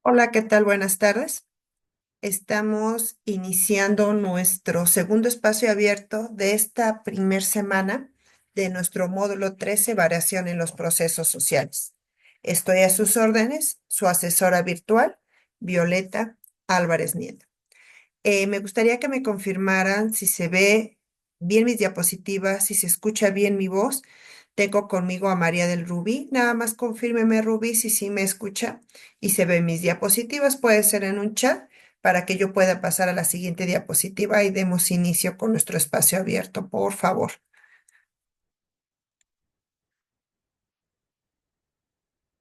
Hola, ¿qué tal? Buenas tardes. Estamos iniciando nuestro segundo espacio abierto de esta primer semana de nuestro módulo 13, variación en los procesos sociales. Estoy a sus órdenes, su asesora virtual, Violeta Álvarez Nieto. Me gustaría que me confirmaran si se ve bien mis diapositivas, si se escucha bien mi voz. Tengo conmigo a María del Rubí. Nada más confírmeme, Rubí, si sí me escucha y se ven mis diapositivas. Puede ser en un chat para que yo pueda pasar a la siguiente diapositiva y demos inicio con nuestro espacio abierto, por favor.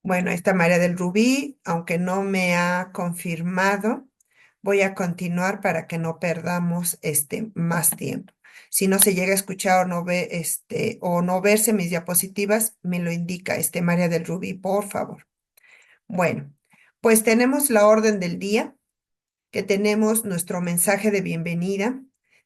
Bueno, esta María del Rubí, aunque no me ha confirmado, voy a continuar para que no perdamos más tiempo. Si no se llega a escuchar o no ve o no verse mis diapositivas, me lo indica María del Rubí, por favor. Bueno, pues tenemos la orden del día, que tenemos nuestro mensaje de bienvenida,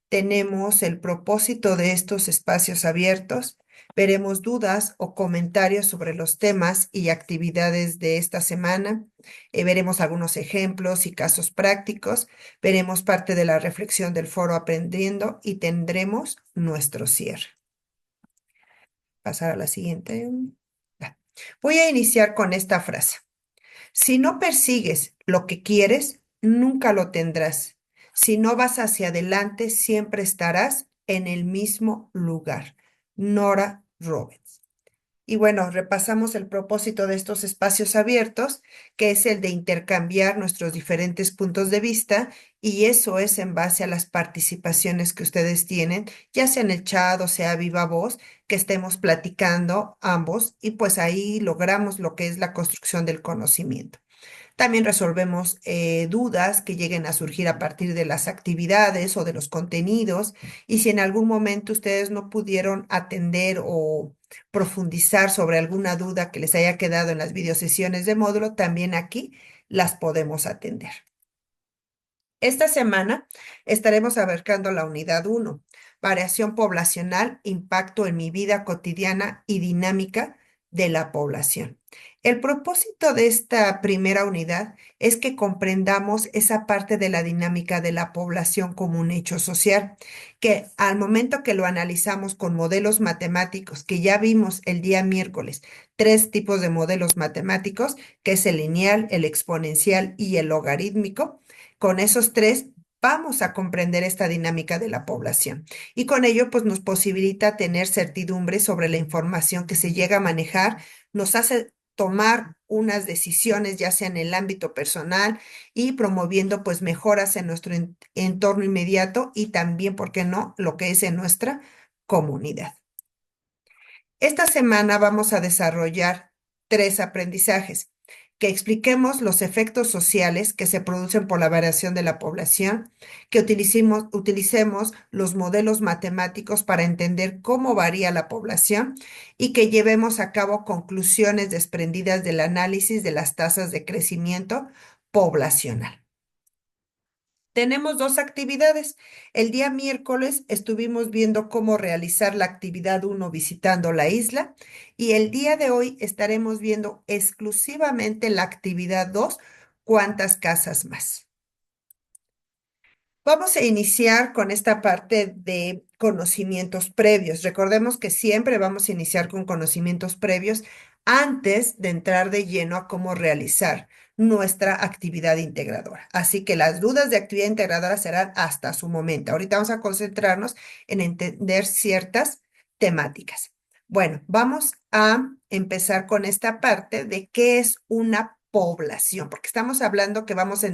tenemos el propósito de estos espacios abiertos, veremos dudas o comentarios sobre los temas y actividades de esta semana, veremos algunos ejemplos y casos prácticos, veremos parte de la reflexión del foro Aprendiendo y tendremos nuestro cierre. Pasar a la siguiente. Va. Voy a iniciar con esta frase. Si no persigues lo que quieres, nunca lo tendrás. Si no vas hacia adelante, siempre estarás en el mismo lugar. Nora Roberts. Y bueno, repasamos el propósito de estos espacios abiertos, que es el de intercambiar nuestros diferentes puntos de vista, y eso es en base a las participaciones que ustedes tienen, ya sea en el chat o sea a viva voz, que estemos platicando ambos, y pues ahí logramos lo que es la construcción del conocimiento. También resolvemos dudas que lleguen a surgir a partir de las actividades o de los contenidos. Y si en algún momento ustedes no pudieron atender o profundizar sobre alguna duda que les haya quedado en las videosesiones de módulo, también aquí las podemos atender. Esta semana estaremos abarcando la unidad 1, variación poblacional, impacto en mi vida cotidiana y dinámica de la población. El propósito de esta primera unidad es que comprendamos esa parte de la dinámica de la población como un hecho social, que al momento que lo analizamos con modelos matemáticos, que ya vimos el día miércoles, tres tipos de modelos matemáticos, que es el lineal, el exponencial y el logarítmico. Con esos tres vamos a comprender esta dinámica de la población y con ello pues nos posibilita tener certidumbre sobre la información que se llega a manejar, nos hace tomar unas decisiones ya sea en el ámbito personal y promoviendo pues mejoras en nuestro entorno inmediato y también, ¿por qué no?, lo que es en nuestra comunidad. Esta semana vamos a desarrollar tres aprendizajes, que expliquemos los efectos sociales que se producen por la variación de la población, que utilicemos los modelos matemáticos para entender cómo varía la población y que llevemos a cabo conclusiones desprendidas del análisis de las tasas de crecimiento poblacional. Tenemos dos actividades. El día miércoles estuvimos viendo cómo realizar la actividad 1 visitando la isla y el día de hoy estaremos viendo exclusivamente la actividad 2, cuántas casas más. Vamos a iniciar con esta parte de conocimientos previos. Recordemos que siempre vamos a iniciar con conocimientos previos antes de entrar de lleno a cómo realizar nuestra actividad integradora. Así que las dudas de actividad integradora serán hasta su momento. Ahorita vamos a concentrarnos en entender ciertas temáticas. Bueno, vamos a empezar con esta parte de qué es una población, porque estamos hablando que vamos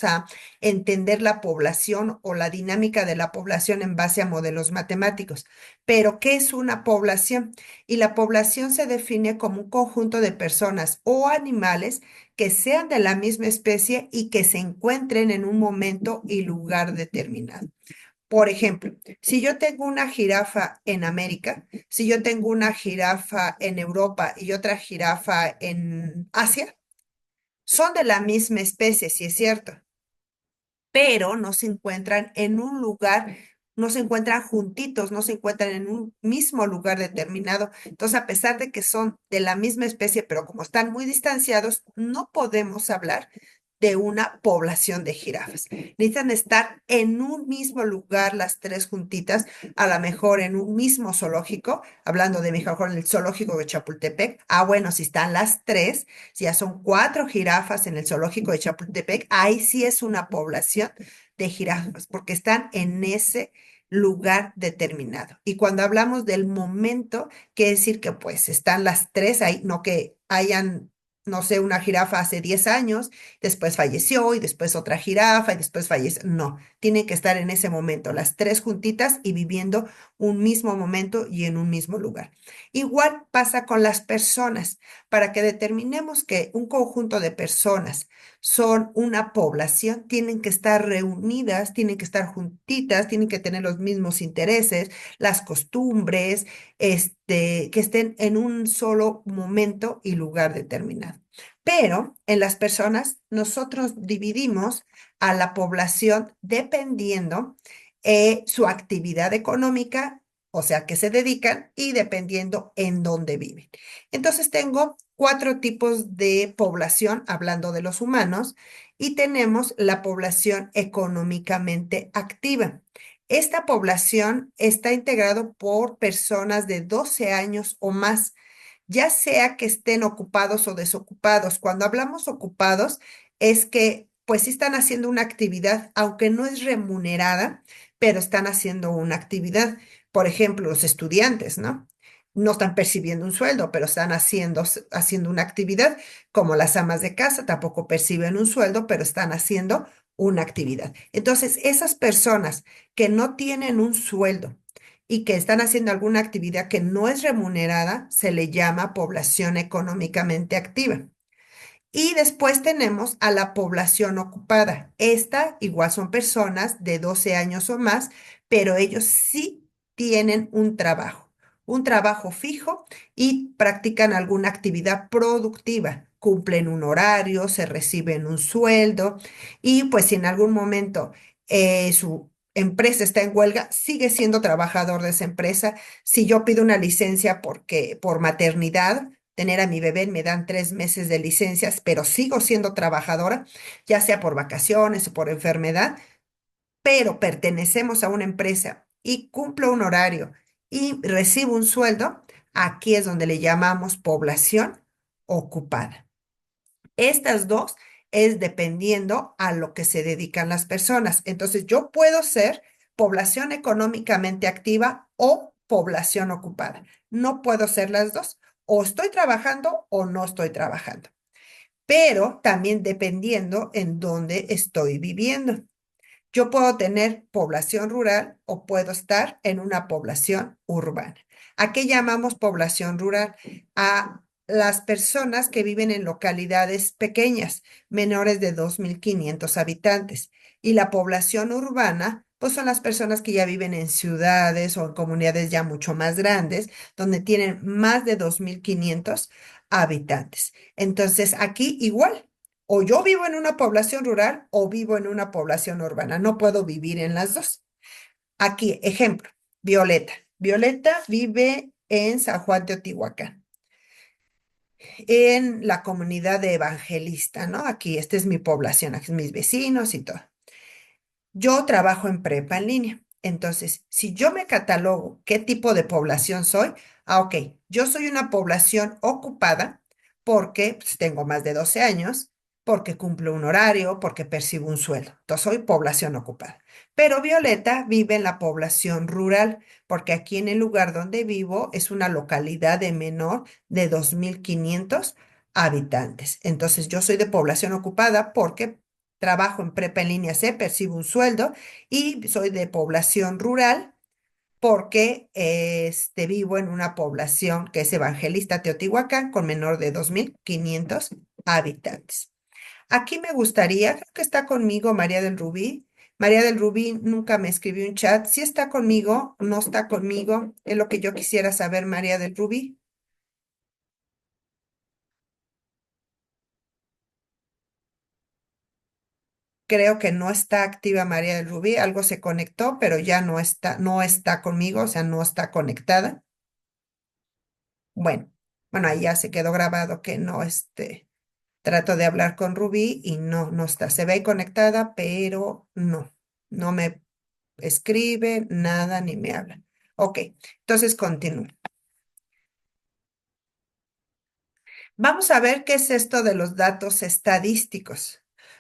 a entender la población o la dinámica de la población en base a modelos matemáticos. Pero, ¿qué es una población? Y la población se define como un conjunto de personas o animales que sean de la misma especie y que se encuentren en un momento y lugar determinado. Por ejemplo, si yo tengo una jirafa en América, si yo tengo una jirafa en Europa y otra jirafa en Asia, son de la misma especie, sí es cierto, pero no se encuentran en un lugar no se encuentran juntitos, no se encuentran en un mismo lugar determinado. Entonces, a pesar de que son de la misma especie, pero como están muy distanciados, no podemos hablar de una población de jirafas. Necesitan estar en un mismo lugar las tres juntitas, a lo mejor en un mismo zoológico, hablando de mejor en el zoológico de Chapultepec. Ah, bueno, si están las tres, si ya son cuatro jirafas en el zoológico de Chapultepec, ahí sí es una población de jirafas, porque están en ese lugar determinado. Y cuando hablamos del momento, quiere decir que pues están las tres ahí, no que hayan, no sé, una jirafa hace 10 años, después falleció y después otra jirafa y después falleció. No, tienen que estar en ese momento, las tres juntitas y viviendo un mismo momento y en un mismo lugar. Igual pasa con las personas. Para que determinemos que un conjunto de personas son una población, tienen que estar reunidas, tienen que estar juntitas, tienen que tener los mismos intereses, las costumbres, que estén en un solo momento y lugar determinado. Pero en las personas, nosotros dividimos a la población dependiendo su actividad económica, o sea, que se dedican y dependiendo en dónde viven. Entonces tengo cuatro tipos de población, hablando de los humanos, y tenemos la población económicamente activa. Esta población está integrado por personas de 12 años o más, ya sea que estén ocupados o desocupados. Cuando hablamos ocupados, es que pues sí están haciendo una actividad, aunque no es remunerada, pero están haciendo una actividad. Por ejemplo, los estudiantes, ¿no? No están percibiendo un sueldo, pero están haciendo una actividad, como las amas de casa tampoco perciben un sueldo, pero están haciendo una actividad. Entonces, esas personas que no tienen un sueldo y que están haciendo alguna actividad que no es remunerada, se le llama población económicamente activa. Y después tenemos a la población ocupada. Esta igual son personas de 12 años o más, pero ellos sí tienen un trabajo fijo y practican alguna actividad productiva. Cumplen un horario, se reciben un sueldo y pues si en algún momento su empresa está en huelga, sigue siendo trabajador de esa empresa. Si yo pido una licencia porque por maternidad, tener a mi bebé, me dan 3 meses de licencias, pero sigo siendo trabajadora, ya sea por vacaciones o por enfermedad, pero pertenecemos a una empresa y cumplo un horario y recibo un sueldo, aquí es donde le llamamos población ocupada. Estas dos es dependiendo a lo que se dedican las personas. Entonces, yo puedo ser población económicamente activa o población ocupada. No puedo ser las dos. O estoy trabajando o no estoy trabajando. Pero también dependiendo en dónde estoy viviendo. Yo puedo tener población rural o puedo estar en una población urbana. ¿A qué llamamos población rural? A las personas que viven en localidades pequeñas, menores de 2.500 habitantes. Y la población urbana, pues son las personas que ya viven en ciudades o en comunidades ya mucho más grandes, donde tienen más de 2.500 habitantes. Entonces, aquí igual. O yo vivo en una población rural o vivo en una población urbana. No puedo vivir en las dos. Aquí, ejemplo, Violeta. Violeta vive en San Juan de Teotihuacán, en la comunidad de Evangelista, ¿no? Aquí, esta es mi población, aquí son mis vecinos y todo. Yo trabajo en prepa en línea. Entonces, si yo me catalogo qué tipo de población soy, ok, yo soy una población ocupada porque pues, tengo más de 12 años, porque cumplo un horario, porque percibo un sueldo. Entonces, soy población ocupada. Pero Violeta vive en la población rural, porque aquí en el lugar donde vivo es una localidad de menor de 2.500 habitantes. Entonces, yo soy de población ocupada porque trabajo en prepa en línea C, percibo un sueldo y soy de población rural porque vivo en una población que es Evangelista Teotihuacán con menor de 2.500 habitantes. Aquí me gustaría, creo que está conmigo María del Rubí. María del Rubí nunca me escribió un chat. Si está conmigo, no está conmigo. Es lo que yo quisiera saber, María del Rubí. creo que no está activa María del Rubí, algo se conectó, pero ya no está conmigo, o sea, no está conectada. Bueno, bueno, ahí ya se quedó grabado que no, trato de hablar con Rubí y no está. Se ve ahí conectada, pero no me escribe nada ni me habla. Ok, entonces continúo. Vamos a ver qué es esto de los datos estadísticos.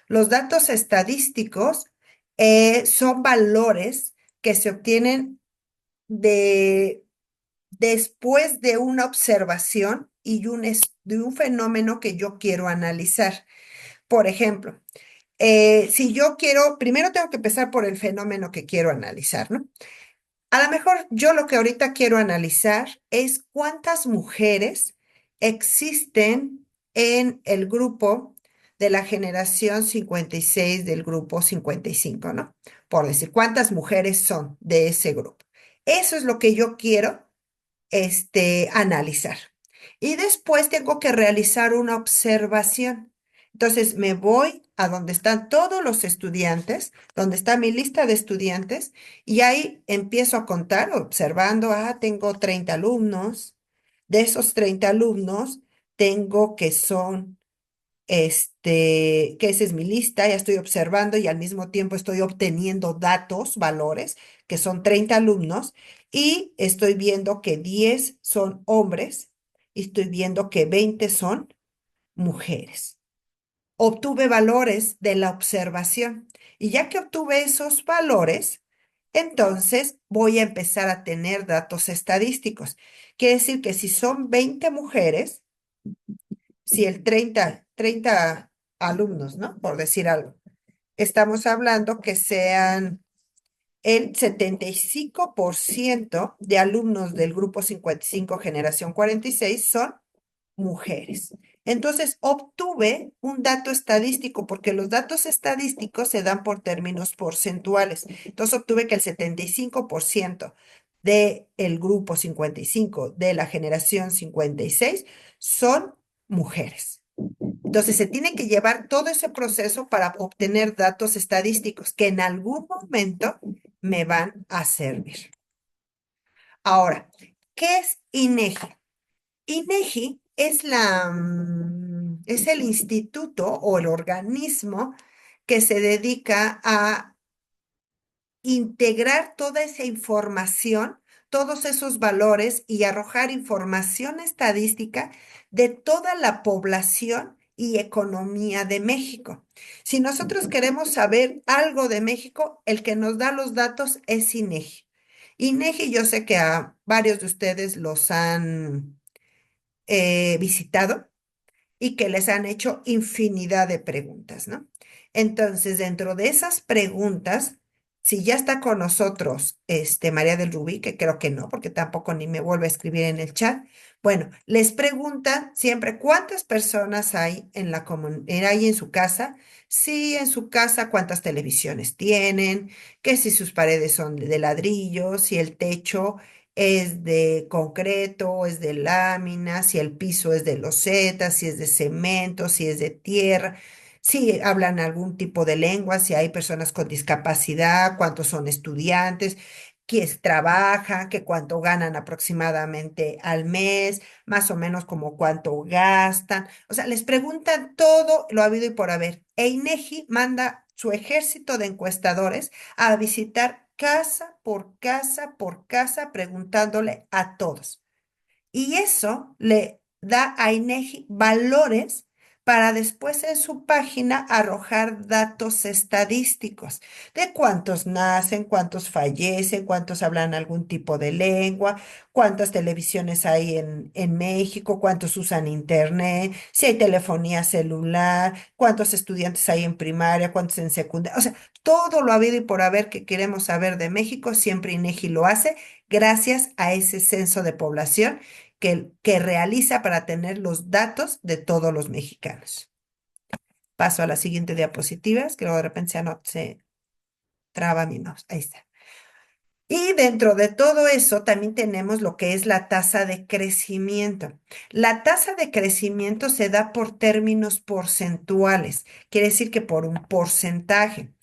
Los datos estadísticos son valores que se obtienen de, después de una observación y de un fenómeno que yo quiero analizar. Por ejemplo, si yo quiero, primero tengo que empezar por el fenómeno que quiero analizar, ¿no? A lo mejor yo lo que ahorita quiero analizar es cuántas mujeres existen en el grupo de la generación 56 del grupo 55, ¿no? Por decir, cuántas mujeres son de ese grupo. Eso es lo que yo quiero analizar. Y después tengo que realizar una observación. Entonces me voy a donde están todos los estudiantes, donde está mi lista de estudiantes, y ahí empiezo a contar, observando, tengo 30 alumnos. De esos 30 alumnos, tengo que son que esa es mi lista, ya estoy observando y al mismo tiempo estoy obteniendo datos, valores, que son 30 alumnos, y estoy viendo que 10 son hombres y estoy viendo que 20 son mujeres. Obtuve valores de la observación y ya que obtuve esos valores, entonces voy a empezar a tener datos estadísticos. Quiere decir que si son 20 mujeres, si el 30 alumnos, ¿no? Por decir algo, estamos hablando que sean el 75% de alumnos del grupo 55 generación 46 son mujeres. Entonces, obtuve un dato estadístico porque los datos estadísticos se dan por términos porcentuales. Entonces, obtuve que el 75% del grupo 55 de la generación 56 son mujeres. Entonces, se tiene que llevar todo ese proceso para obtener datos estadísticos que en algún momento me van a servir. Ahora, ¿qué es INEGI? INEGI es el instituto o el organismo que se dedica a integrar toda esa información, todos esos valores y arrojar información estadística de toda la población y economía de México. Si nosotros queremos saber algo de México, el que nos da los datos es INEGI. INEGI, yo sé que a varios de ustedes los han visitado y que les han hecho infinidad de preguntas, ¿no? Entonces, dentro de esas preguntas, si ya está con nosotros María del Rubí, que creo que no, porque tampoco ni me vuelve a escribir en el chat, bueno, les preguntan siempre cuántas personas hay hay en su casa, si en su casa cuántas televisiones tienen, que si sus paredes son de ladrillo, si el techo es de concreto, es de lámina, si el piso es de loseta, si es de cemento, si es de tierra, si hablan algún tipo de lengua, si hay personas con discapacidad, cuántos son estudiantes, quiénes trabajan, que cuánto ganan aproximadamente al mes, más o menos como cuánto gastan. O sea, les preguntan todo lo habido y por haber. E INEGI manda su ejército de encuestadores a visitar casa por casa por casa preguntándole a todos. Y eso le da a INEGI valores para después en su página arrojar datos estadísticos de cuántos nacen, cuántos fallecen, cuántos hablan algún tipo de lengua, cuántas televisiones hay en México, cuántos usan internet, si hay telefonía celular, cuántos estudiantes hay en primaria, cuántos en secundaria. O sea, todo lo habido y por haber que queremos saber de México, siempre INEGI lo hace gracias a ese censo de población que realiza para tener los datos de todos los mexicanos. Paso a la siguiente diapositiva, es que luego de repente se traba mi mouse. Ahí está. Y dentro de todo eso también tenemos lo que es la tasa de crecimiento. La tasa de crecimiento se da por términos porcentuales, quiere decir que por un porcentaje.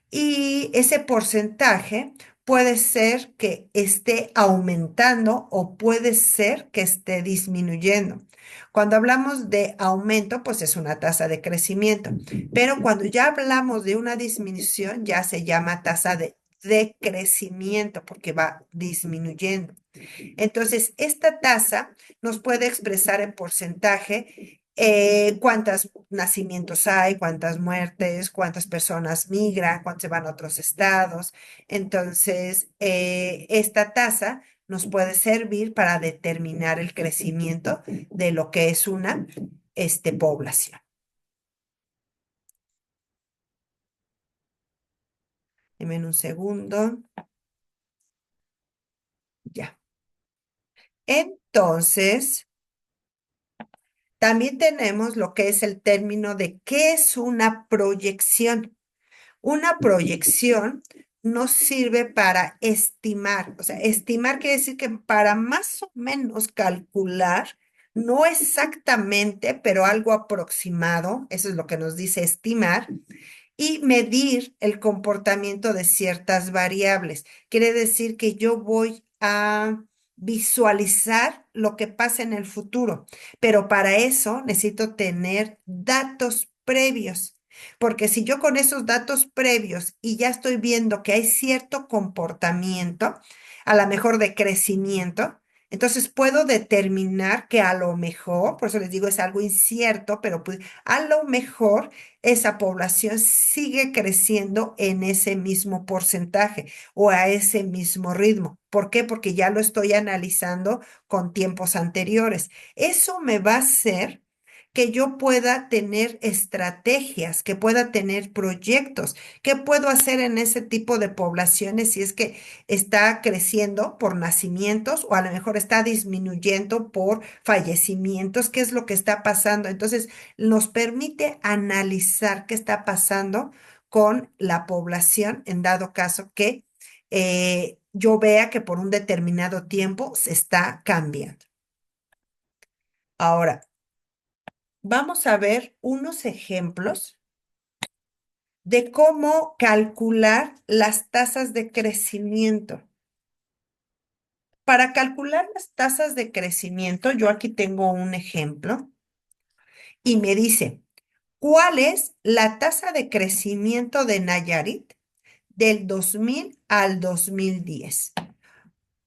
Y ese porcentaje puede ser que esté aumentando o puede ser que esté disminuyendo. Cuando hablamos de aumento, pues es una tasa de crecimiento, pero cuando ya hablamos de una disminución, ya se llama tasa de decrecimiento porque va disminuyendo. Entonces, esta tasa nos puede expresar en porcentaje cuántos nacimientos hay, cuántas muertes, cuántas personas migran, cuántos se van a otros estados. Entonces, esta tasa nos puede servir para determinar el crecimiento de lo que es una población. Deme un segundo. Ya. Entonces, también tenemos lo que es el término de qué es una proyección. Una proyección nos sirve para estimar, o sea, estimar quiere decir que para más o menos calcular, no exactamente, pero algo aproximado, eso es lo que nos dice estimar, y medir el comportamiento de ciertas variables. Quiere decir que yo voy a visualizar lo que pasa en el futuro, pero para eso necesito tener datos previos, porque si yo con esos datos previos y ya estoy viendo que hay cierto comportamiento, a lo mejor de crecimiento, entonces puedo determinar que a lo mejor, por eso les digo, es algo incierto, pero pues a lo mejor esa población sigue creciendo en ese mismo porcentaje o a ese mismo ritmo. ¿Por qué? Porque ya lo estoy analizando con tiempos anteriores. Eso me va a hacer que yo pueda tener estrategias, que pueda tener proyectos. ¿Qué puedo hacer en ese tipo de poblaciones si es que está creciendo por nacimientos o a lo mejor está disminuyendo por fallecimientos? ¿Qué es lo que está pasando? Entonces, nos permite analizar qué está pasando con la población en dado caso que yo vea que por un determinado tiempo se está cambiando. Ahora, vamos a ver unos ejemplos de cómo calcular las tasas de crecimiento. Para calcular las tasas de crecimiento, yo aquí tengo un ejemplo y me dice, ¿cuál es la tasa de crecimiento de Nayarit del 2000 al 2010?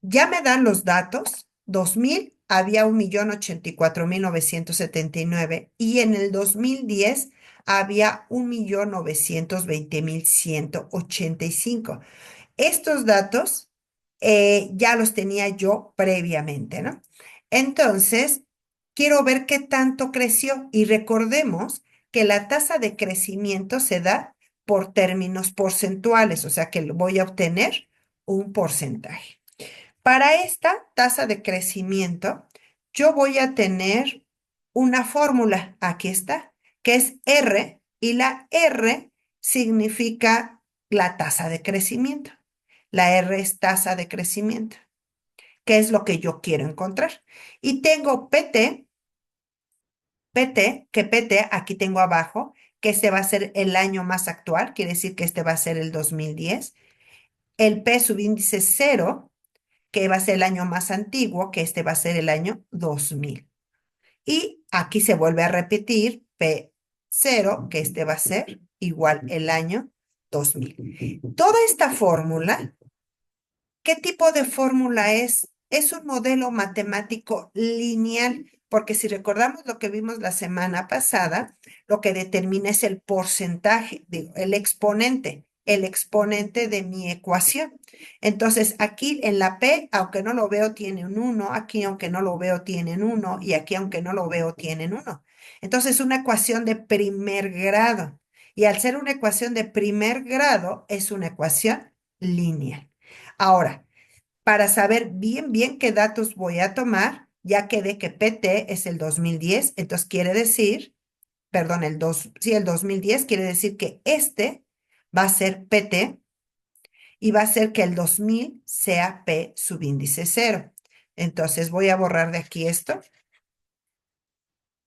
Ya me dan los datos. 2000 había 1.084.979 y en el 2010 había 1.920.185. Estos datos ya los tenía yo previamente, ¿no? Entonces, quiero ver qué tanto creció y recordemos que la tasa de crecimiento se da por términos porcentuales, o sea que voy a obtener un porcentaje. Para esta tasa de crecimiento, yo voy a tener una fórmula, aquí está, que es R, y la R significa la tasa de crecimiento. La R es tasa de crecimiento, que es lo que yo quiero encontrar. Y tengo PT, que PT aquí tengo abajo, que este va a ser el año más actual, quiere decir que este va a ser el 2010. El P subíndice cero, que va a ser el año más antiguo, que este va a ser el año 2000. Y aquí se vuelve a repetir P0, que este va a ser igual el año 2000. Toda esta fórmula, ¿qué tipo de fórmula es? Es un modelo matemático lineal, porque si recordamos lo que vimos la semana pasada, lo que determina es el porcentaje, digo, el exponente de mi ecuación. Entonces, aquí en la P, aunque no lo veo, tiene un 1, aquí aunque no lo veo, tienen 1, y aquí aunque no lo veo, tienen 1. Entonces, una ecuación de primer grado. Y al ser una ecuación de primer grado, es una ecuación lineal. Ahora, para saber bien, bien qué datos voy a tomar, ya quedé que PT es el 2010, entonces quiere decir, perdón, sí, el 2010 quiere decir que este va a ser PT y va a ser que el 2000 sea P subíndice cero. Entonces voy a borrar de aquí esto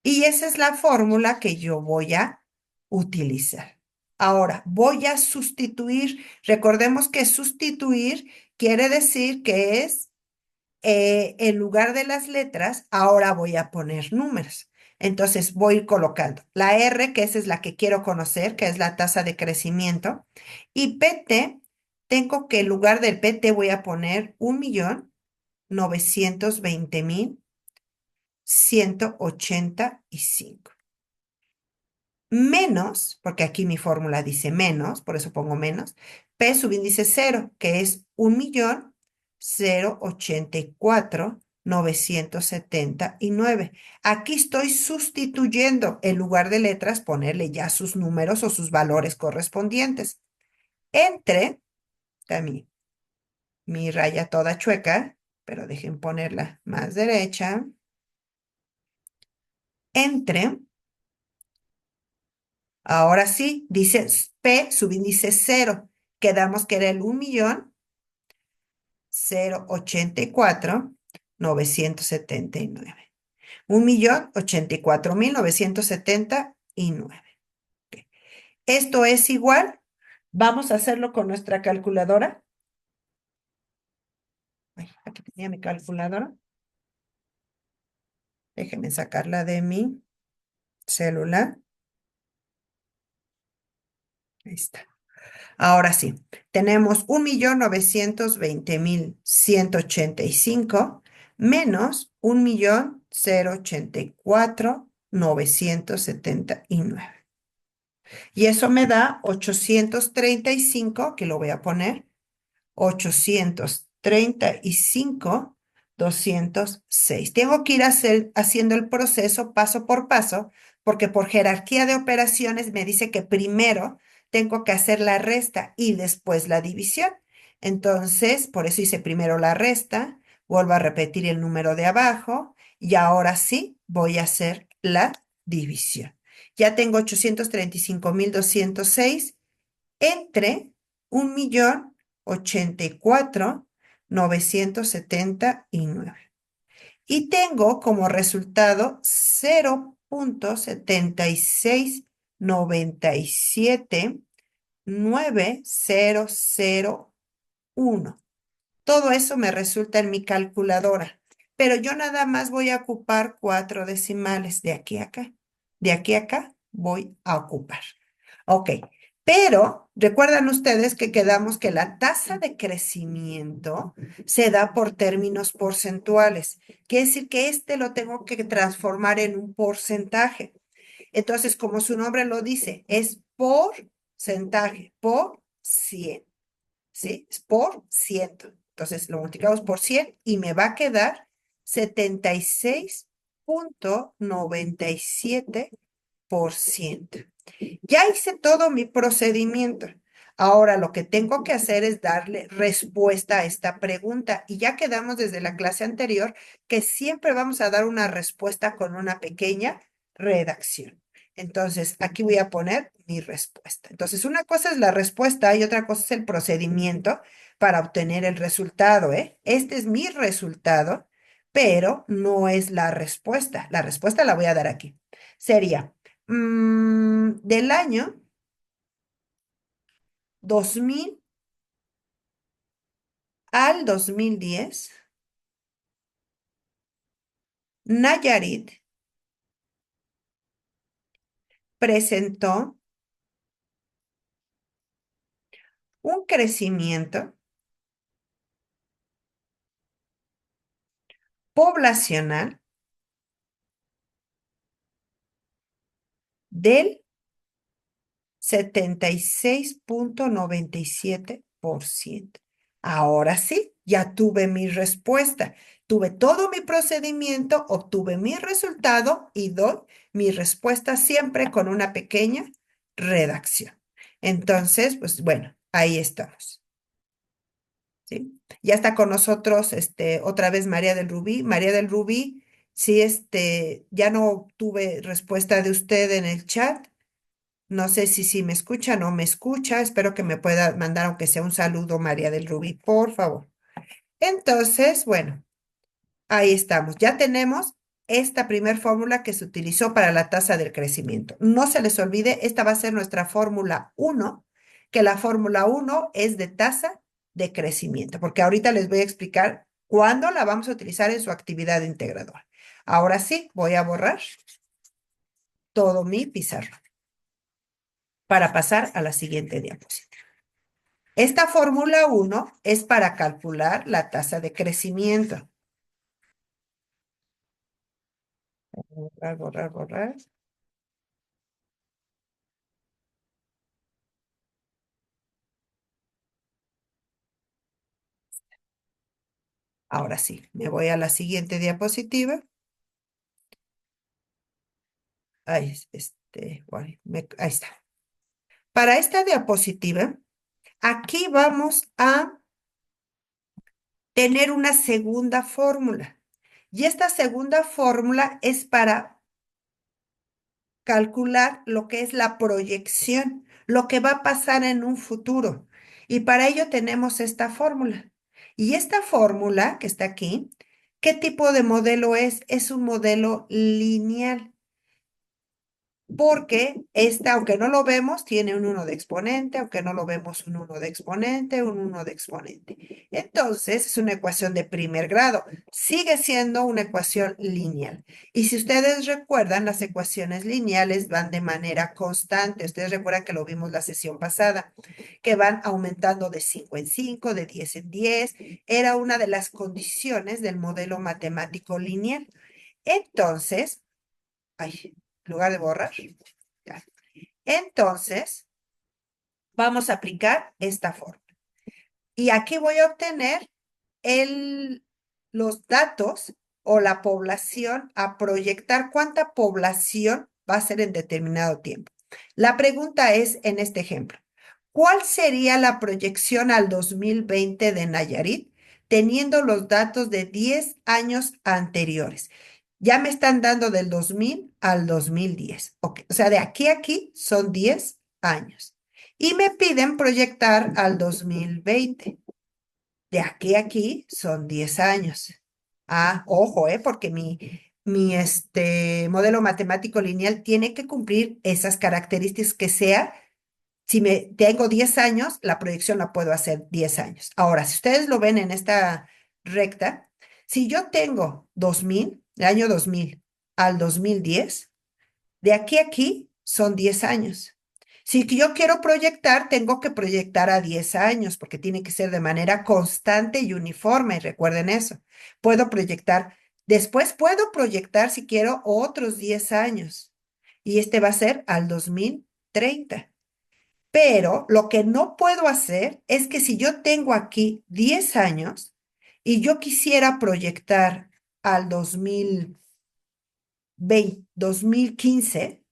y esa es la fórmula que yo voy a utilizar. Ahora, voy a sustituir. Recordemos que sustituir quiere decir que es en lugar de las letras, ahora voy a poner números. Entonces voy a ir colocando la R, que esa es la que quiero conocer, que es la tasa de crecimiento. Y PT, tengo que en lugar del PT voy a poner 1.920.185 menos, porque aquí mi fórmula dice menos, por eso pongo menos, P subíndice cero, que es 1.084.979. Aquí estoy sustituyendo, en lugar de letras, ponerle ya sus números o sus valores correspondientes. Entre, también mi raya toda chueca, pero dejen ponerla más derecha, entre. Ahora sí, dice P subíndice cero. Quedamos que era el 1.084.979. 1.084.979. Ok. Esto es igual. Vamos a hacerlo con nuestra calculadora. Ay, aquí tenía mi calculadora. Déjenme sacarla de mi celular. Ahí está. Ahora sí, tenemos 1.920.185 menos 1.084.979. Y eso me da 835, que lo voy a poner, 835.206. Tengo que ir haciendo el proceso paso por paso, porque por jerarquía de operaciones me dice que primero tengo que hacer la resta y después la división. Entonces, por eso hice primero la resta, vuelvo a repetir el número de abajo y ahora sí voy a hacer la división. Ya tengo 835.206 entre 1.084.979. Y tengo como resultado 0.796790001. Todo eso me resulta en mi calculadora, pero yo nada más voy a ocupar cuatro decimales de aquí a acá. De aquí a acá voy a ocupar. Ok, pero recuerdan ustedes que quedamos que la tasa de crecimiento se da por términos porcentuales. Quiere decir que este lo tengo que transformar en un porcentaje. Entonces, como su nombre lo dice, es porcentaje, por 100. ¿Sí? Es por ciento. Entonces lo multiplicamos por 100 y me va a quedar 76.97%. Ya hice todo mi procedimiento. Ahora lo que tengo que hacer es darle respuesta a esta pregunta. Y ya quedamos desde la clase anterior que siempre vamos a dar una respuesta con una pequeña redacción. Entonces, aquí voy a poner mi respuesta. Entonces, una cosa es la respuesta y otra cosa es el procedimiento para obtener el resultado, ¿eh? Este es mi resultado, pero no es la respuesta. La respuesta la voy a dar aquí. Sería del año 2000 al 2010, Nayarit presentó un crecimiento poblacional del 76.97%. Ahora sí, ya tuve mi respuesta. Tuve todo mi procedimiento, obtuve mi resultado y doy mi respuesta siempre con una pequeña redacción. Entonces, pues bueno, ahí estamos. ¿Sí? Ya está con nosotros otra vez María del Rubí. María del Rubí, sí, ya no tuve respuesta de usted en el chat. No sé si me escucha o no me escucha. Espero que me pueda mandar, aunque sea un saludo, María del Rubí, por favor. Entonces, bueno, ahí estamos. Ya tenemos esta primer fórmula que se utilizó para la tasa del crecimiento. No se les olvide, esta va a ser nuestra fórmula uno, que la fórmula uno es de tasa de crecimiento, porque ahorita les voy a explicar cuándo la vamos a utilizar en su actividad integradora. Ahora sí, voy a borrar todo mi pizarro para pasar a la siguiente diapositiva. Esta fórmula uno es para calcular la tasa de crecimiento. Borrar, borrar, borrar. Ahora sí, me voy a la siguiente diapositiva. Ahí, ahí está. Para esta diapositiva, aquí vamos a tener una segunda fórmula. Y esta segunda fórmula es para calcular lo que es la proyección, lo que va a pasar en un futuro. Y para ello tenemos esta fórmula. Y esta fórmula que está aquí, ¿qué tipo de modelo es? Es un modelo lineal. Porque esta, aunque no lo vemos, tiene un uno de exponente, aunque no lo vemos, un uno de exponente, un uno de exponente. Entonces, es una ecuación de primer grado. Sigue siendo una ecuación lineal. Y si ustedes recuerdan, las ecuaciones lineales van de manera constante. Ustedes recuerdan que lo vimos la sesión pasada, que van aumentando de 5 en 5, de 10 en 10. Era una de las condiciones del modelo matemático lineal. Entonces, ay, en lugar de borrar. Ya. Entonces, vamos a aplicar esta forma. Y aquí voy a obtener los datos o la población a proyectar cuánta población va a ser en determinado tiempo. La pregunta es en este ejemplo, ¿cuál sería la proyección al 2020 de Nayarit teniendo los datos de 10 años anteriores? Ya me están dando del 2000 al 2010. Okay. O sea, de aquí a aquí son 10 años. Y me piden proyectar al 2020. De aquí a aquí son 10 años. Ah, ojo, porque mi modelo matemático lineal tiene que cumplir esas características que sea. Si tengo 10 años, la proyección la puedo hacer 10 años. Ahora, si ustedes lo ven en esta recta, si yo tengo 2000, el año 2000 al 2010, de aquí a aquí son 10 años. Si yo quiero proyectar, tengo que proyectar a 10 años, porque tiene que ser de manera constante y uniforme, recuerden eso. Puedo proyectar, después puedo proyectar si quiero otros 10 años, y este va a ser al 2030. Pero lo que no puedo hacer es que si yo tengo aquí 10 años y yo quisiera proyectar al 2020, 2015,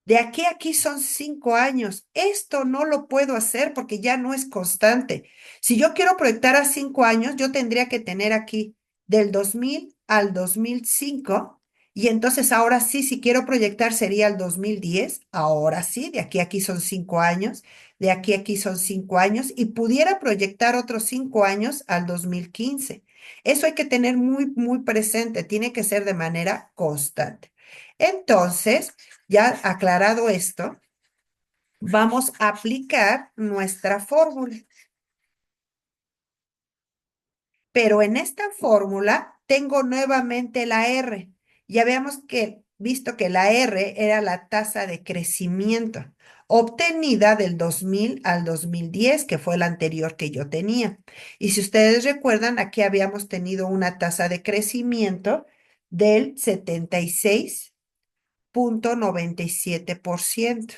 de aquí a aquí son 5 años. Esto no lo puedo hacer porque ya no es constante. Si yo quiero proyectar a 5 años, yo tendría que tener aquí del 2000 al 2005. Y entonces ahora sí, si quiero proyectar sería el 2010. Ahora sí, de aquí a aquí son 5 años. De aquí a aquí son 5 años. Y pudiera proyectar otros 5 años al 2015. Eso hay que tener muy, muy presente. Tiene que ser de manera constante. Entonces, ya aclarado esto, vamos a aplicar nuestra fórmula. Pero en esta fórmula tengo nuevamente la R. Ya habíamos visto que la R era la tasa de crecimiento obtenida del 2000 al 2010, que fue la anterior que yo tenía. Y si ustedes recuerdan, aquí habíamos tenido una tasa de crecimiento del 76,97%.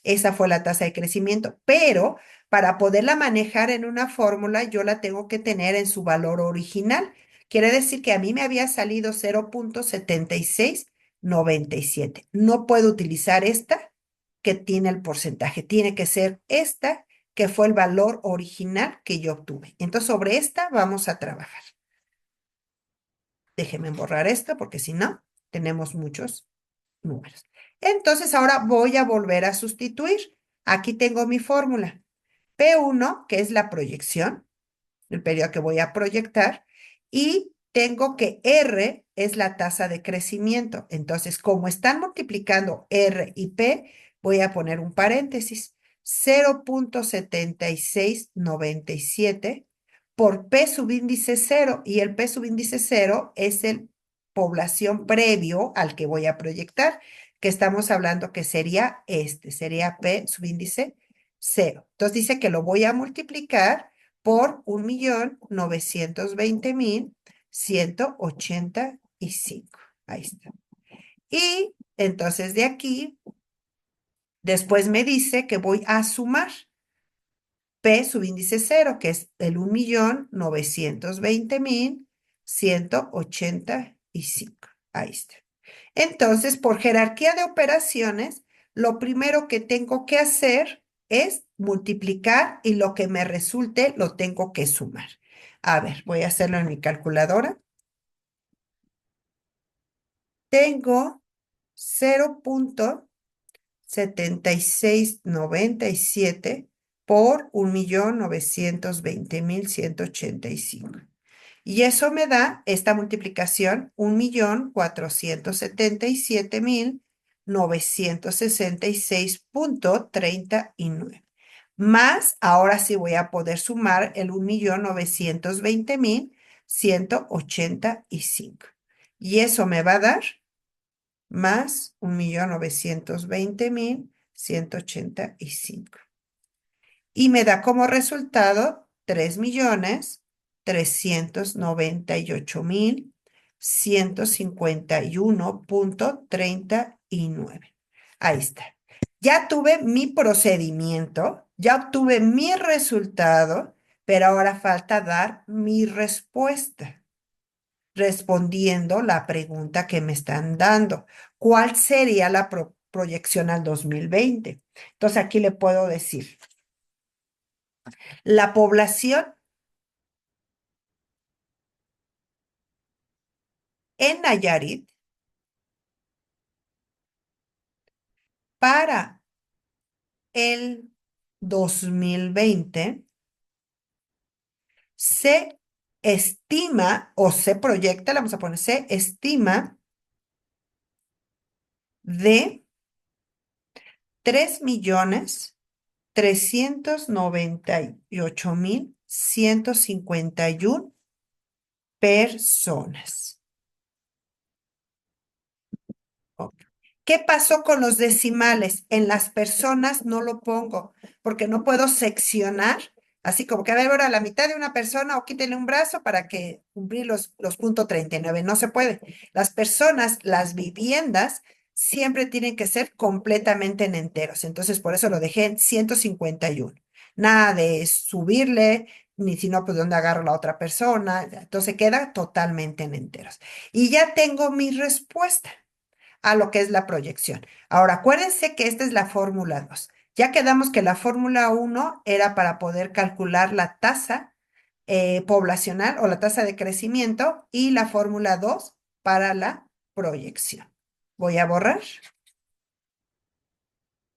Esa fue la tasa de crecimiento, pero para poderla manejar en una fórmula, yo la tengo que tener en su valor original. Quiere decir que a mí me había salido 0,7697. No puedo utilizar esta que tiene el porcentaje. Tiene que ser esta que fue el valor original que yo obtuve. Entonces, sobre esta vamos a trabajar. Déjenme borrar esto porque si no, tenemos muchos. números. Entonces ahora voy a volver a sustituir. Aquí tengo mi fórmula. P1, que es la proyección, el periodo que voy a proyectar, y tengo que R es la tasa de crecimiento. Entonces, como están multiplicando R y P, voy a poner un paréntesis. 0,7697 por P subíndice cero, y el P subíndice cero es el población previo al que voy a proyectar, que estamos hablando que sería sería P subíndice cero. Entonces dice que lo voy a multiplicar por 1,920,185. Ahí está. Y entonces de aquí, después me dice que voy a sumar P subíndice cero, que es el 1,920,185. Ahí está. Entonces, por jerarquía de operaciones, lo primero que tengo que hacer es multiplicar y lo que me resulte lo tengo que sumar. A ver, voy a hacerlo en mi calculadora. Tengo 0,7697 por 1,920,185. Y eso me da esta multiplicación, 1,477,966,39. Más, ahora sí voy a poder sumar el 1,920,185. Y eso me va a dar más 1,920,185. Y me da como resultado 3,398,151,39. Ahí está. Ya tuve mi procedimiento, ya obtuve mi resultado, pero ahora falta dar mi respuesta respondiendo la pregunta que me están dando. ¿Cuál sería la proyección al 2020? Entonces aquí le puedo decir, la población en Nayarit para el 2020 se estima o se proyecta, le vamos a poner, se estima de 3,398,151 personas. Ok. ¿Qué pasó con los decimales? En las personas no lo pongo porque no puedo seccionar, así como que a ver, ahora la mitad de una persona o quítele un brazo para que cumplir los punto 39. No se puede. Las personas, las viviendas, siempre tienen que ser completamente en enteros. Entonces, por eso lo dejé en 151. Nada de subirle, ni si no, pues dónde agarro la otra persona. Entonces queda totalmente en enteros. Y ya tengo mi respuesta a lo que es la proyección. Ahora, acuérdense que esta es la fórmula 2. Ya quedamos que la fórmula 1 era para poder calcular la tasa poblacional o la tasa de crecimiento, y la fórmula 2 para la proyección. Voy a borrar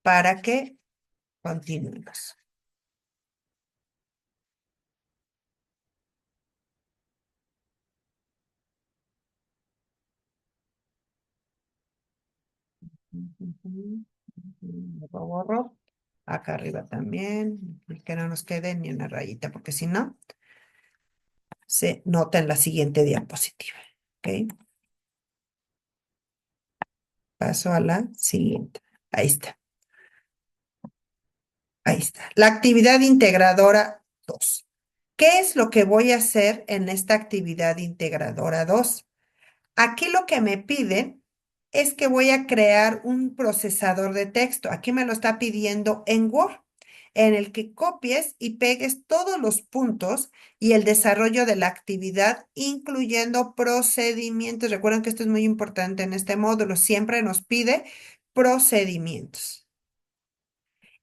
para que continuemos. Lo borro. Acá arriba también, que no nos quede ni una rayita, porque si no, se nota en la siguiente diapositiva. ¿Ok? Paso a la siguiente. Ahí está, ahí está. La actividad integradora 2. ¿Qué es lo que voy a hacer en esta actividad integradora 2? Aquí lo que me piden es que voy a crear un procesador de texto. Aquí me lo está pidiendo en Word, en el que copies y pegues todos los puntos y el desarrollo de la actividad, incluyendo procedimientos. Recuerden que esto es muy importante en este módulo. Siempre nos pide procedimientos.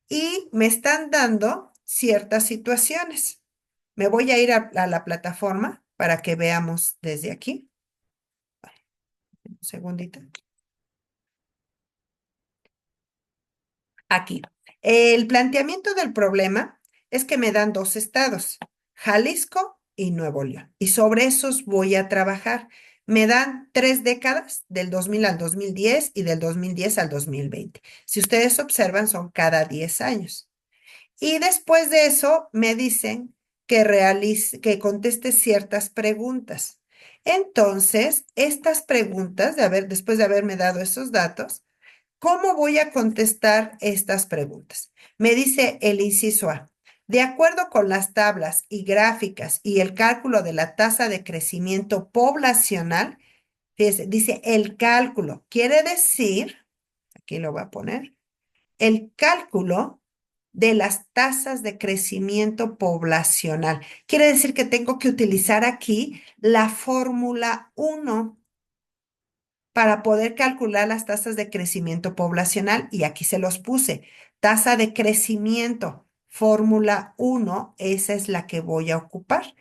Y me están dando ciertas situaciones. Me voy a ir a la plataforma para que veamos desde aquí. Un segundito. Aquí. El planteamiento del problema es que me dan dos estados, Jalisco y Nuevo León. Y sobre esos voy a trabajar. Me dan 3 décadas, del 2000 al 2010 y del 2010 al 2020. Si ustedes observan, son cada 10 años. Y después de eso me dicen que conteste ciertas preguntas. Entonces, estas preguntas, después de haberme dado esos datos, ¿cómo voy a contestar estas preguntas? Me dice el inciso A. De acuerdo con las tablas y gráficas y el cálculo de la tasa de crecimiento poblacional, fíjese, dice el cálculo, quiere decir, aquí lo voy a poner, el cálculo de las tasas de crecimiento poblacional. Quiere decir que tengo que utilizar aquí la fórmula 1 para poder calcular las tasas de crecimiento poblacional y aquí se los puse. Tasa de crecimiento, fórmula 1, esa es la que voy a ocupar.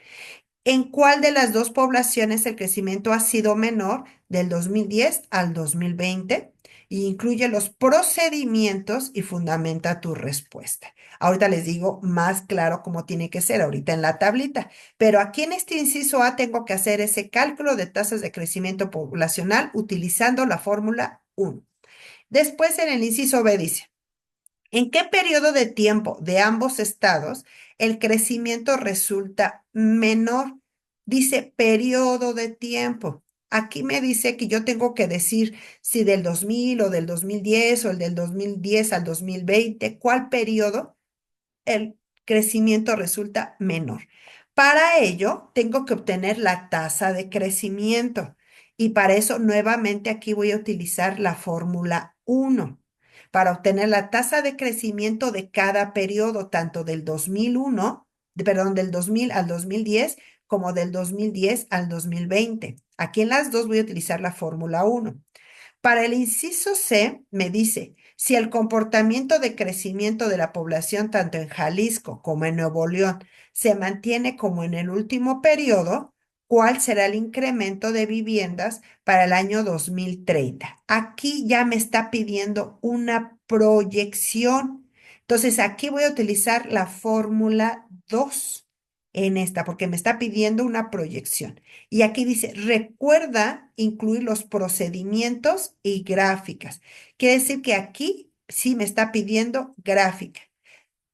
¿En cuál de las dos poblaciones el crecimiento ha sido menor del 2010 al 2020? Y incluye los procedimientos y fundamenta tu respuesta. Ahorita les digo más claro cómo tiene que ser, ahorita en la tablita. Pero aquí en este inciso A tengo que hacer ese cálculo de tasas de crecimiento poblacional utilizando la fórmula 1. Después en el inciso B dice, ¿en qué periodo de tiempo de ambos estados el crecimiento resulta menor? Dice periodo de tiempo. Aquí me dice que yo tengo que decir si del 2000 o del 2010 o el del 2010 al 2020, ¿cuál periodo el crecimiento resulta menor? Para ello, tengo que obtener la tasa de crecimiento y para eso nuevamente aquí voy a utilizar la fórmula 1 para obtener la tasa de crecimiento de cada periodo, tanto del 2001, perdón, del 2000 al 2010, como del 2010 al 2020. Aquí en las dos voy a utilizar la fórmula 1. Para el inciso C, me dice, si el comportamiento de crecimiento de la población tanto en Jalisco como en Nuevo León se mantiene como en el último periodo, ¿cuál será el incremento de viviendas para el año 2030? Aquí ya me está pidiendo una proyección. Entonces, aquí voy a utilizar la fórmula 2 en esta, porque me está pidiendo una proyección. Y aquí dice, recuerda incluir los procedimientos y gráficas. Quiere decir que aquí sí me está pidiendo gráfica,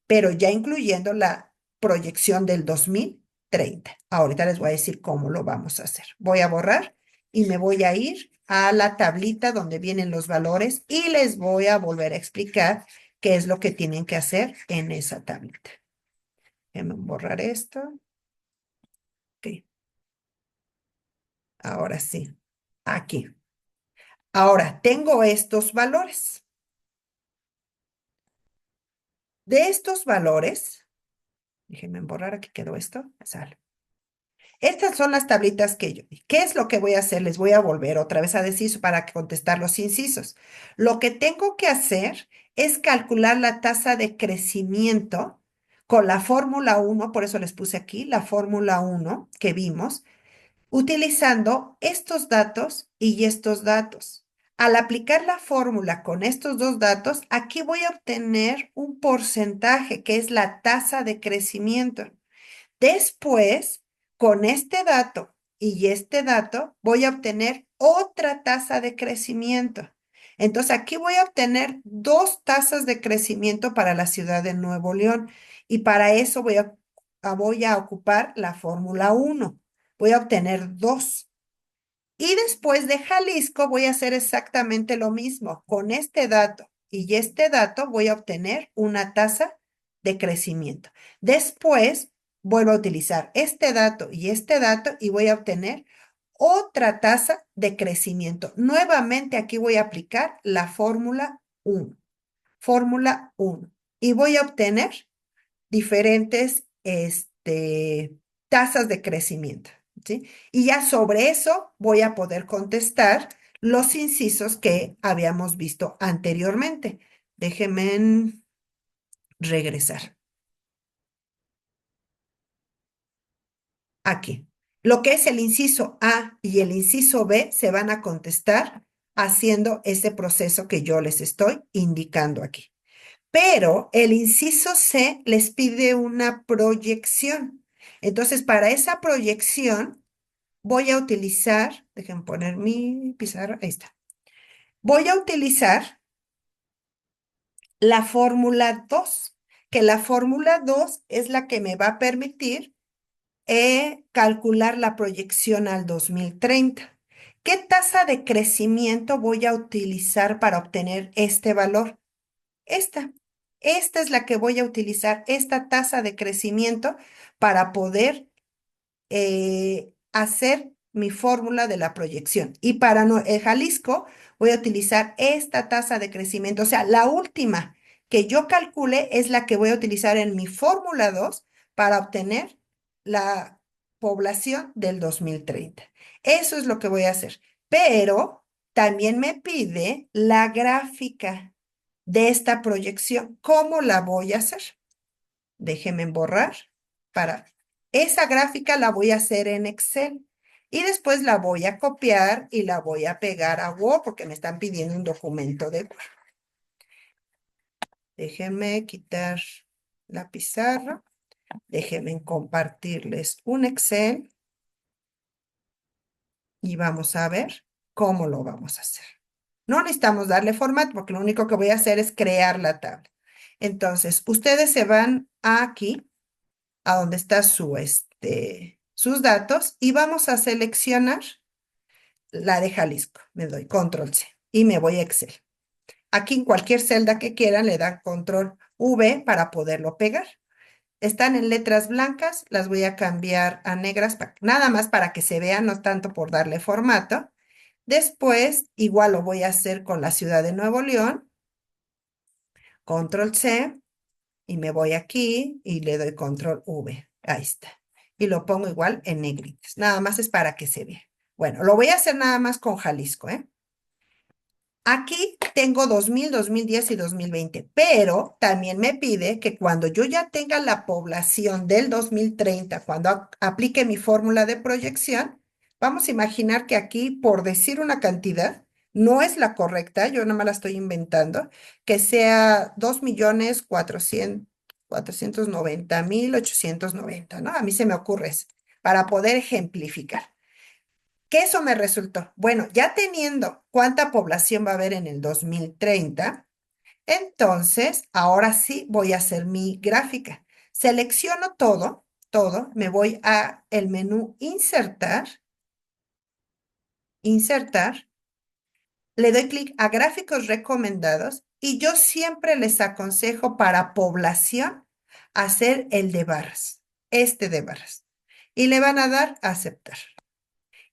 pero ya incluyendo la proyección del 2030. Ahorita les voy a decir cómo lo vamos a hacer. Voy a borrar y me voy a ir a la tablita donde vienen los valores y les voy a volver a explicar qué es lo que tienen que hacer en esa tablita. Déjenme borrar esto. Ok, ahora sí. Aquí. Ahora, tengo estos valores. De estos valores, déjenme borrar, aquí quedó esto, sale. Estas son las tablitas que yo di. ¿Qué es lo que voy a hacer? Les voy a volver otra vez a decir para contestar los incisos. Lo que tengo que hacer es calcular la tasa de crecimiento con la fórmula 1, por eso les puse aquí la fórmula 1 que vimos, utilizando estos datos y estos datos. Al aplicar la fórmula con estos dos datos, aquí voy a obtener un porcentaje que es la tasa de crecimiento. Después, con este dato y este dato, voy a obtener otra tasa de crecimiento. Entonces, aquí voy a obtener dos tasas de crecimiento para la ciudad de Nuevo León y para eso voy a ocupar la fórmula 1. Voy a obtener dos. Y después de Jalisco voy a hacer exactamente lo mismo. Con este dato y este dato voy a obtener una tasa de crecimiento. Después vuelvo a utilizar este dato y voy a obtener otra tasa de crecimiento. Nuevamente aquí voy a aplicar la fórmula 1. Fórmula 1. Y voy a obtener diferentes tasas de crecimiento, ¿sí? Y ya sobre eso voy a poder contestar los incisos que habíamos visto anteriormente. Déjenme regresar. Aquí. Lo que es el inciso A y el inciso B se van a contestar haciendo ese proceso que yo les estoy indicando aquí. pero el inciso C les pide una proyección. Entonces, para esa proyección voy a utilizar, déjenme poner mi pizarra, ahí está. Voy a utilizar la fórmula 2, que la fórmula 2 es la que me va a permitir calcular la proyección al 2030. ¿Qué tasa de crecimiento voy a utilizar para obtener este valor? Esta. Esta es la que voy a utilizar, esta tasa de crecimiento para poder hacer mi fórmula de la proyección. Y para el Jalisco voy a utilizar esta tasa de crecimiento. O sea, la última que yo calcule es la que voy a utilizar en mi fórmula 2 para obtener la población del 2030. Eso es lo que voy a hacer. Pero también me pide la gráfica de esta proyección. ¿Cómo la voy a hacer? Déjenme borrar para esa gráfica la voy a hacer en Excel y después la voy a copiar y la voy a pegar a Word porque me están pidiendo un documento de Word. Déjenme quitar la pizarra, déjenme compartirles un Excel y vamos a ver cómo lo vamos a hacer. No necesitamos darle formato porque lo único que voy a hacer es crear la tabla. Entonces, ustedes se van aquí a donde está sus datos y vamos a seleccionar la de Jalisco. Me doy control C y me voy a Excel. Aquí en cualquier celda que quieran le dan control V para poderlo pegar. Están en letras blancas, las voy a cambiar a negras, nada más para que se vean, no tanto por darle formato. Después, igual lo voy a hacer con la ciudad de Nuevo León, control C, y me voy aquí y le doy control V. Ahí está. Y lo pongo igual en negritas. Nada más es para que se vea. Bueno, lo voy a hacer nada más con Jalisco, ¿eh? Aquí tengo 2000, 2010 y 2020, pero también me pide que cuando yo ya tenga la población del 2030, cuando aplique mi fórmula de proyección, vamos a imaginar que aquí, por decir una cantidad, no es la correcta, yo nada más la estoy inventando, que sea 2.490.890, ¿no? A mí se me ocurre eso, para poder ejemplificar. ¿Qué eso me resultó? Bueno, ya teniendo cuánta población va a haber en el 2030, entonces ahora sí voy a hacer mi gráfica. Selecciono todo, me voy a el menú insertar, le doy clic a gráficos recomendados y yo siempre les aconsejo para población hacer el de barras, este de barras. Y le van a dar a aceptar.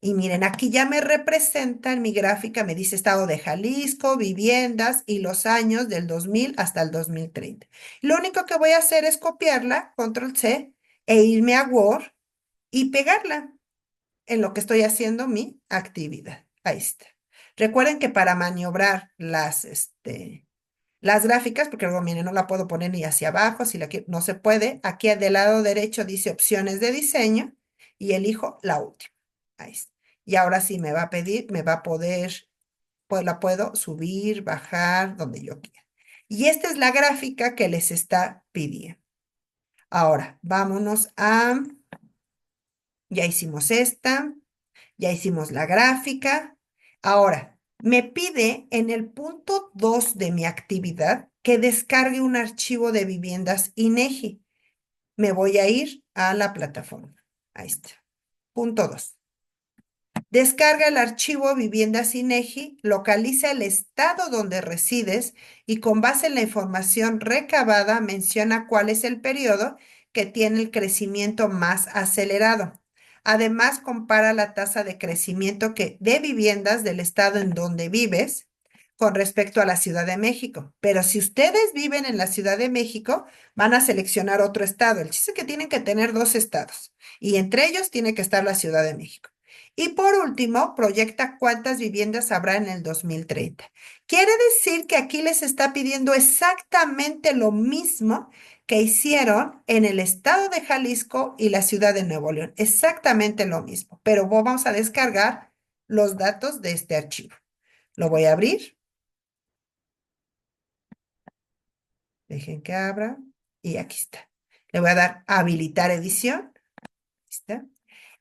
Y miren, aquí ya me representa en mi gráfica, me dice estado de Jalisco, viviendas y los años del 2000 hasta el 2030. Lo único que voy a hacer es copiarla, control C, e irme a Word y pegarla en lo que estoy haciendo mi actividad. Ahí está. Recuerden que para maniobrar las gráficas, porque luego, miren, no la puedo poner ni hacia abajo, si la quiero, no se puede. Aquí del lado derecho dice opciones de diseño y elijo la última. Ahí está. Y ahora sí me va a pedir, me va a poder, pues la puedo subir, bajar, donde yo quiera. Y esta es la gráfica que les está pidiendo. Ahora, vámonos ya hicimos esta, ya hicimos la gráfica. Ahora, me pide en el punto 2 de mi actividad que descargue un archivo de viviendas INEGI. Me voy a ir a la plataforma. Ahí está. Punto 2. Descarga el archivo Viviendas INEGI, localiza el estado donde resides y con base en la información recabada menciona cuál es el periodo que tiene el crecimiento más acelerado. Además, compara la tasa de crecimiento de viviendas del estado en donde vives con respecto a la Ciudad de México. Pero si ustedes viven en la Ciudad de México, van a seleccionar otro estado. El chiste es que tienen que tener dos estados y entre ellos tiene que estar la Ciudad de México. Y por último, proyecta cuántas viviendas habrá en el 2030. Quiere decir que aquí les está pidiendo exactamente lo mismo que hicieron en el estado de Jalisco y la ciudad de Nuevo León. Exactamente lo mismo, pero vamos a descargar los datos de este archivo. Lo voy a abrir. Dejen que abra. Y aquí está. Le voy a dar habilitar edición. Ahí está.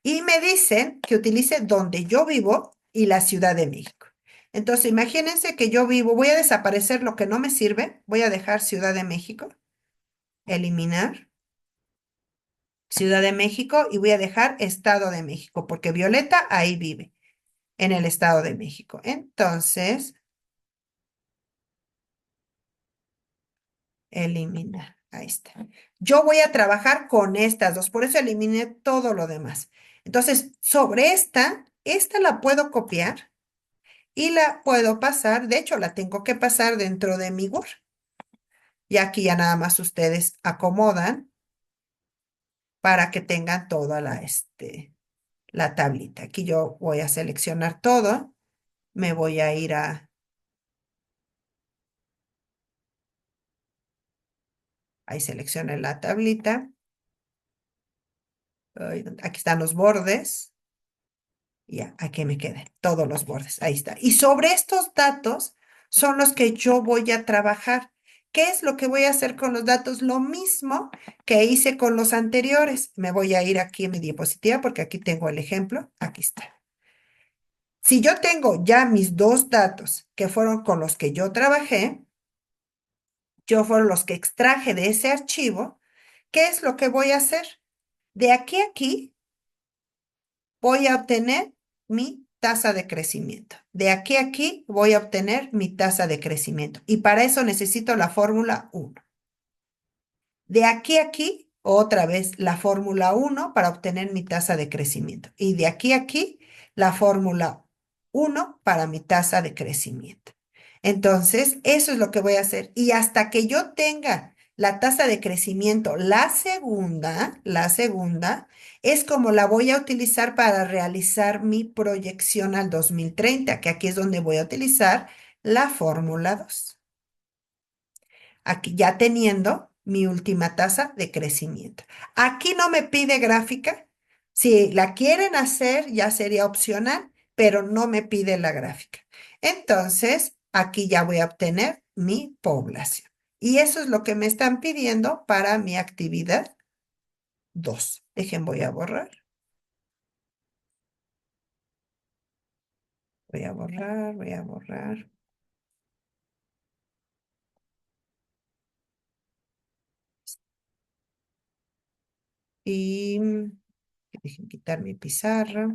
Y me dicen que utilice donde yo vivo y la Ciudad de México. Entonces, imagínense que yo vivo, voy a desaparecer lo que no me sirve, voy a dejar Ciudad de México, eliminar Ciudad de México y voy a dejar Estado de México, porque Violeta ahí vive, en el Estado de México. Entonces, eliminar, ahí está. Yo voy a trabajar con estas dos, por eso eliminé todo lo demás. Entonces, sobre esta la puedo copiar y la puedo pasar, de hecho la tengo que pasar dentro de mi Word. Y aquí ya nada más ustedes acomodan para que tengan toda la tablita. Aquí yo voy a seleccionar todo, me voy a ir ahí seleccioné la tablita, aquí están los bordes, y ya, aquí me queden todos los bordes, ahí está. Y sobre estos datos son los que yo voy a trabajar. ¿Qué es lo que voy a hacer con los datos? Lo mismo que hice con los anteriores. Me voy a ir aquí en mi diapositiva porque aquí tengo el ejemplo. Aquí está. Si yo tengo ya mis dos datos que fueron con los que yo trabajé, yo fueron los que extraje de ese archivo, ¿qué es lo que voy a hacer? De aquí a aquí voy a obtener mi tasa de crecimiento. De aquí a aquí voy a obtener mi tasa de crecimiento. Y para eso necesito la fórmula uno. De aquí a aquí, otra vez la fórmula uno para obtener mi tasa de crecimiento. Y de aquí a aquí, la fórmula uno para mi tasa de crecimiento. Entonces, eso es lo que voy a hacer. Y hasta que yo tenga la tasa de crecimiento, la segunda, es como la voy a utilizar para realizar mi proyección al 2030, que aquí es donde voy a utilizar la fórmula 2. Aquí ya teniendo mi última tasa de crecimiento. Aquí no me pide gráfica. Si la quieren hacer, ya sería opcional, pero no me pide la gráfica. Entonces, aquí ya voy a obtener mi población. Y eso es lo que me están pidiendo para mi actividad 2. Dejen, voy a borrar. Voy a borrar, voy a borrar. Y dejen quitar mi pizarra.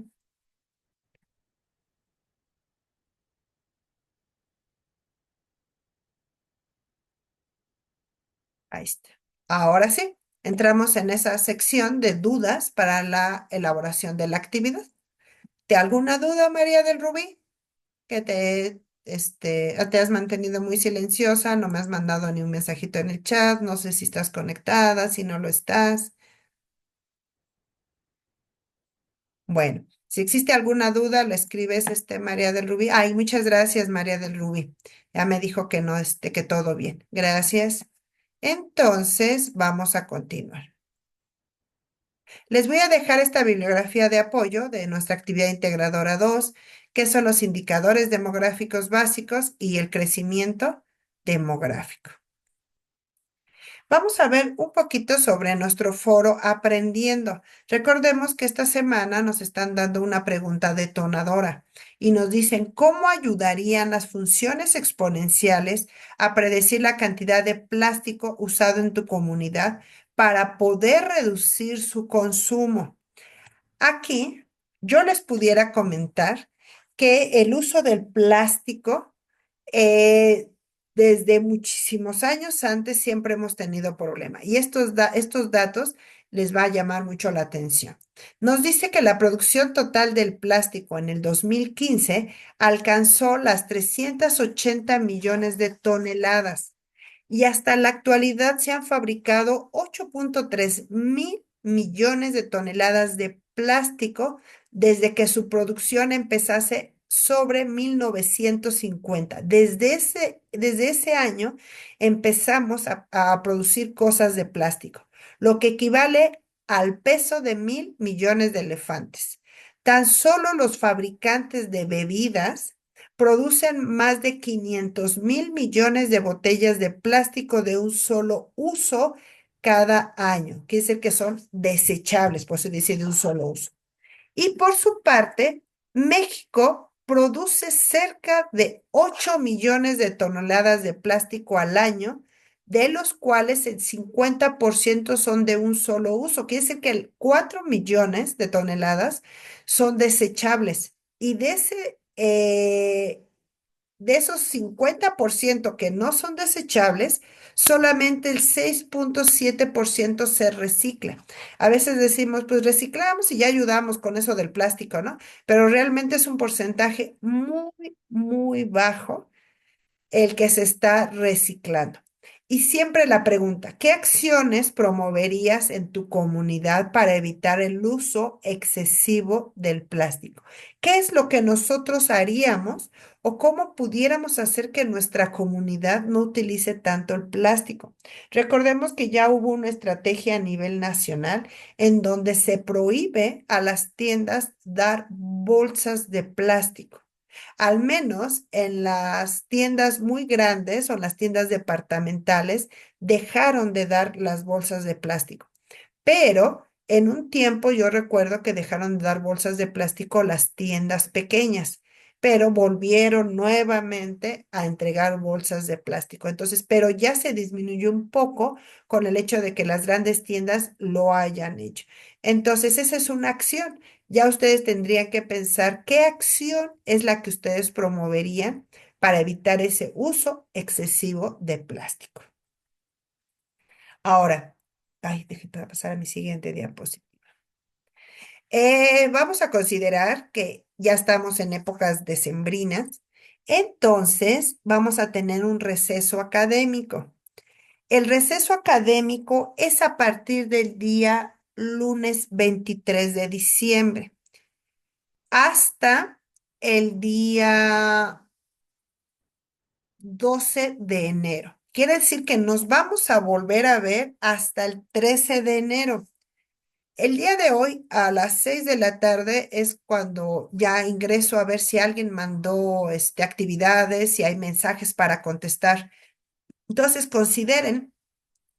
Ahí está. Ahora sí, entramos en esa sección de dudas para la elaboración de la actividad. ¿Te alguna duda, María del Rubí? Que te has mantenido muy silenciosa, no me has mandado ni un mensajito en el chat, no sé si estás conectada, si no lo estás. Bueno, si existe alguna duda, lo escribes, María del Rubí. Ay, muchas gracias, María del Rubí. Ya me dijo que no, que todo bien. Gracias. Entonces, vamos a continuar. Les voy a dejar esta bibliografía de apoyo de nuestra actividad integradora 2, que son los indicadores demográficos básicos y el crecimiento demográfico. Vamos a ver un poquito sobre nuestro foro Aprendiendo. Recordemos que esta semana nos están dando una pregunta detonadora y nos dicen cómo ayudarían las funciones exponenciales a predecir la cantidad de plástico usado en tu comunidad para poder reducir su consumo. Aquí yo les pudiera comentar que el uso del plástico eh, desde muchísimos años antes siempre hemos tenido problema y estos datos les va a llamar mucho la atención. Nos dice que la producción total del plástico en el 2015 alcanzó las 380 millones de toneladas y hasta la actualidad se han fabricado 8.3 mil millones de toneladas de plástico desde que su producción empezase sobre 1950. Desde ese año empezamos a producir cosas de plástico, lo que equivale al peso de 1.000 millones de elefantes. Tan solo los fabricantes de bebidas producen más de 500.000 millones de botellas de plástico de un solo uso cada año. Quiere decir que son desechables, por eso dice de un solo uso. Y por su parte, México produce cerca de 8 millones de toneladas de plástico al año, de los cuales el 50% son de un solo uso. Quiere decir que 4 millones de toneladas son desechables. Y de esos 50% que no son desechables, solamente el 6,7% se recicla. A veces decimos, pues reciclamos y ya ayudamos con eso del plástico, ¿no? Pero realmente es un porcentaje muy, muy bajo el que se está reciclando. Y siempre la pregunta, ¿qué acciones promoverías en tu comunidad para evitar el uso excesivo del plástico? ¿Qué es lo que nosotros haríamos o cómo pudiéramos hacer que nuestra comunidad no utilice tanto el plástico? Recordemos que ya hubo una estrategia a nivel nacional en donde se prohíbe a las tiendas dar bolsas de plástico. Al menos en las tiendas muy grandes o en las tiendas departamentales dejaron de dar las bolsas de plástico. Pero en un tiempo yo recuerdo que dejaron de dar bolsas de plástico las tiendas pequeñas, pero volvieron nuevamente a entregar bolsas de plástico. Entonces, pero ya se disminuyó un poco con el hecho de que las grandes tiendas lo hayan hecho. Entonces, esa es una acción. Ya ustedes tendrían que pensar qué acción es la que ustedes promoverían para evitar ese uso excesivo de plástico. Ahora, ay, déjenme pasar a mi siguiente diapositiva. Vamos a considerar que ya estamos en épocas decembrinas, entonces vamos a tener un receso académico. El receso académico es a partir del día lunes 23 de diciembre hasta el día 12 de enero. Quiere decir que nos vamos a volver a ver hasta el 13 de enero. El día de hoy a las 6 de la tarde es cuando ya ingreso a ver si alguien mandó actividades, si hay mensajes para contestar. Entonces consideren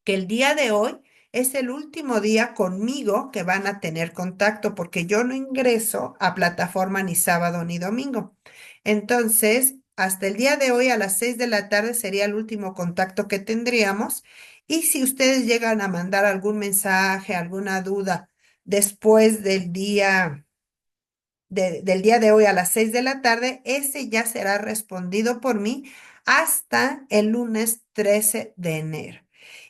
que el día de hoy es el último día conmigo que van a tener contacto porque yo no ingreso a plataforma ni sábado ni domingo. Entonces, hasta el día de hoy a las 6 de la tarde sería el último contacto que tendríamos. Y si ustedes llegan a mandar algún mensaje, alguna duda después del día de hoy a las 6 de la tarde, ese ya será respondido por mí hasta el lunes 13 de enero.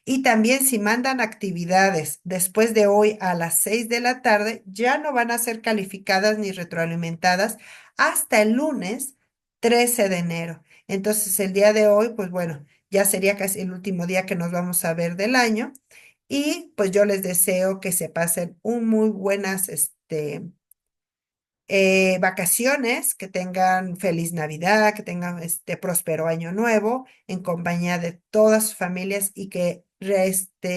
Y también si mandan actividades después de hoy a las 6 de la tarde, ya no van a ser calificadas ni retroalimentadas hasta el lunes 13 de enero. Entonces el día de hoy, pues bueno, ya sería casi el último día que nos vamos a ver del año. Y pues yo les deseo que se pasen un muy buenas, vacaciones, que tengan feliz Navidad, que tengan este próspero año nuevo en compañía de todas sus familias y que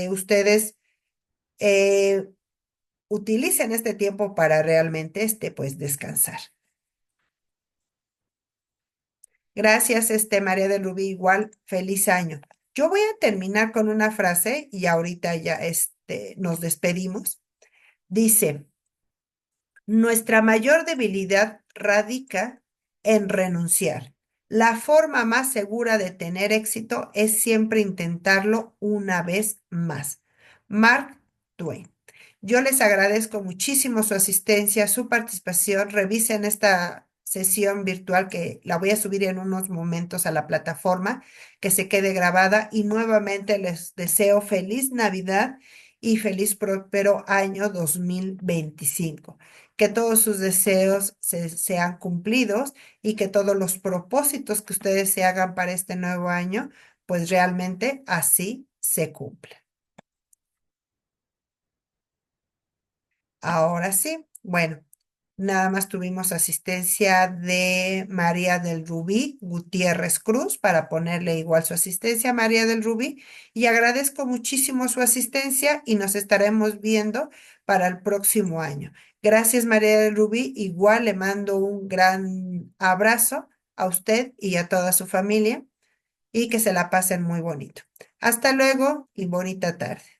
ustedes eh, utilicen este tiempo para realmente pues descansar. Gracias, María del Rubí, igual feliz año. Yo voy a terminar con una frase y ahorita ya nos despedimos. Dice, nuestra mayor debilidad radica en renunciar. La forma más segura de tener éxito es siempre intentarlo una vez más. Mark Twain. Yo les agradezco muchísimo su asistencia, su participación. Revisen esta sesión virtual que la voy a subir en unos momentos a la plataforma, que se quede grabada y nuevamente les deseo feliz Navidad y feliz próspero año 2025, que todos sus deseos sean cumplidos y que todos los propósitos que ustedes se hagan para este nuevo año, pues realmente así se cumplan. Ahora sí, bueno, nada más tuvimos asistencia de María del Rubí Gutiérrez Cruz para ponerle igual su asistencia a María del Rubí y agradezco muchísimo su asistencia y nos estaremos viendo para el próximo año. Gracias, María del Rubí. Igual le mando un gran abrazo a usted y a toda su familia y que se la pasen muy bonito. Hasta luego y bonita tarde.